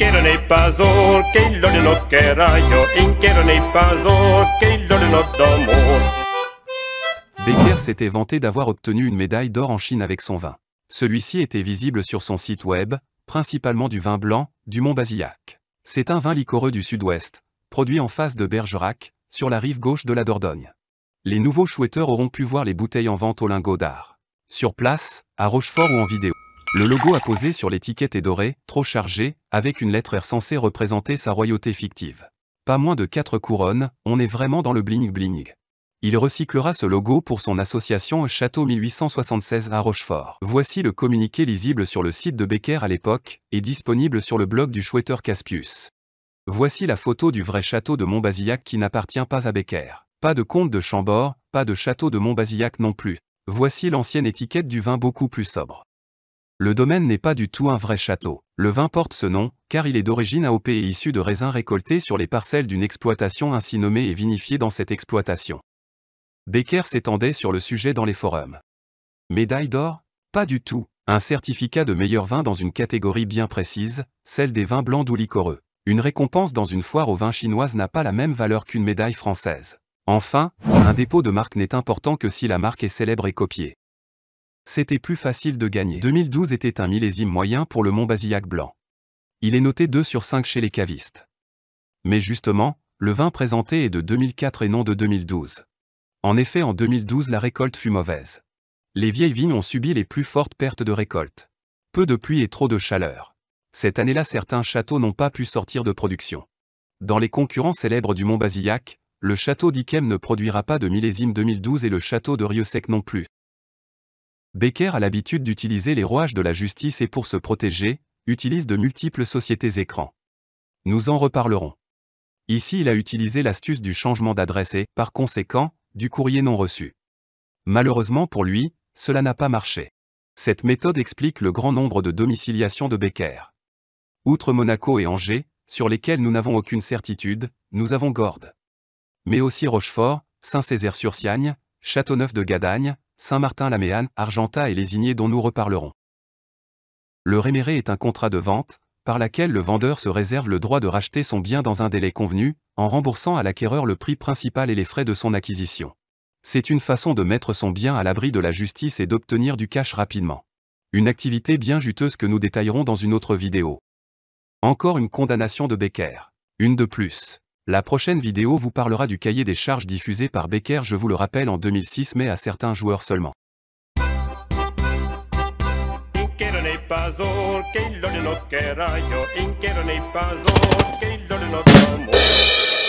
Inchero nei pasor, che il lode no queraio, inchero nei pasor, che il lode no d'amor. Becker s'était vanté d'avoir obtenu une médaille d'or en Chine avec son vin. Celui-ci était visible sur son site web, principalement du vin blanc, du Mont Bazillac. C'est un vin liquoreux du sud-ouest, produit en face de Bergerac, sur la rive gauche de la Dordogne. Les nouveaux chouetteurs auront pu voir les bouteilles en vente au lingot d'art. Sur place, à Rochefort ou en vidéo. Le logo apposé sur l'étiquette est doré, trop chargé, avec une lettre R censée représenter sa royauté fictive. Pas moins de 4 couronnes, on est vraiment dans le bling-bling. Il recyclera ce logo pour son association Château 1876 à Rochefort. Voici le communiqué lisible sur le site de Becker à l'époque, et disponible sur le blog du chouetteur Caspius. Voici la photo du vrai château de Mont-Bazillac qui n'appartient pas à Becker. Pas de comte de Chambord, pas de château de Mont-Bazillac non plus. Voici l'ancienne étiquette du vin beaucoup plus sobre. Le domaine n'est pas du tout un vrai château. Le vin porte ce nom, car il est d'origine AOP et issu de raisins récoltés sur les parcelles d'une exploitation ainsi nommée et vinifiée dans cette exploitation. Becker s'étendait sur le sujet dans les forums. Médaille d'or? Pas du tout. Un certificat de meilleur vin dans une catégorie bien précise, celle des vins blancs doux liquoreux. Une récompense dans une foire aux vins chinoises n'a pas la même valeur qu'une médaille française. Enfin, un dépôt de marque n'est important que si la marque est célèbre et copiée. C'était plus facile de gagner. 2012 était un millésime moyen pour le Mont Bazillac blanc. Il est noté 2 sur 5 chez les cavistes. Mais justement, le vin présenté est de 2004 et non de 2012. En effet, en 2012 la récolte fut mauvaise. Les vieilles vignes ont subi les plus fortes pertes de récolte. Peu de pluie et trop de chaleur. Cette année-là, certains châteaux n'ont pas pu sortir de production. Dans les concurrents célèbres du Mont Bazillac, le château d'Yquem ne produira pas de millésime 2012 et le château de Rieusec non plus. Becker a l'habitude d'utiliser les rouages de la justice et pour se protéger, utilise de multiples sociétés écrans. Nous en reparlerons. Ici, il a utilisé l'astuce du changement d'adresse et, par conséquent, du courrier non reçu. Malheureusement pour lui, cela n'a pas marché. Cette méthode explique le grand nombre de domiciliations de Becker. Outre Monaco et Angers, sur lesquels nous n'avons aucune certitude, nous avons Gordes. Mais aussi Rochefort, Saint-Césaire-sur-Siagne, Châteauneuf de Gadagne, Saint-Martin-la-Méanne, Argentat et Lésigné dont nous reparlerons. Le réméré est un contrat de vente, par laquelle le vendeur se réserve le droit de racheter son bien dans un délai convenu, en remboursant à l'acquéreur le prix principal et les frais de son acquisition. C'est une façon de mettre son bien à l'abri de la justice et d'obtenir du cash rapidement. Une activité bien juteuse que nous détaillerons dans une autre vidéo. Encore une condamnation de Becker. Une de plus. La prochaine vidéo vous parlera du cahier des charges diffusé par Becker, je vous le rappelle, en 2006 mais à certains joueurs seulement. Inchero nei pasor, che il lode no queraio, inchero nei pasor, che il lode no d'amor.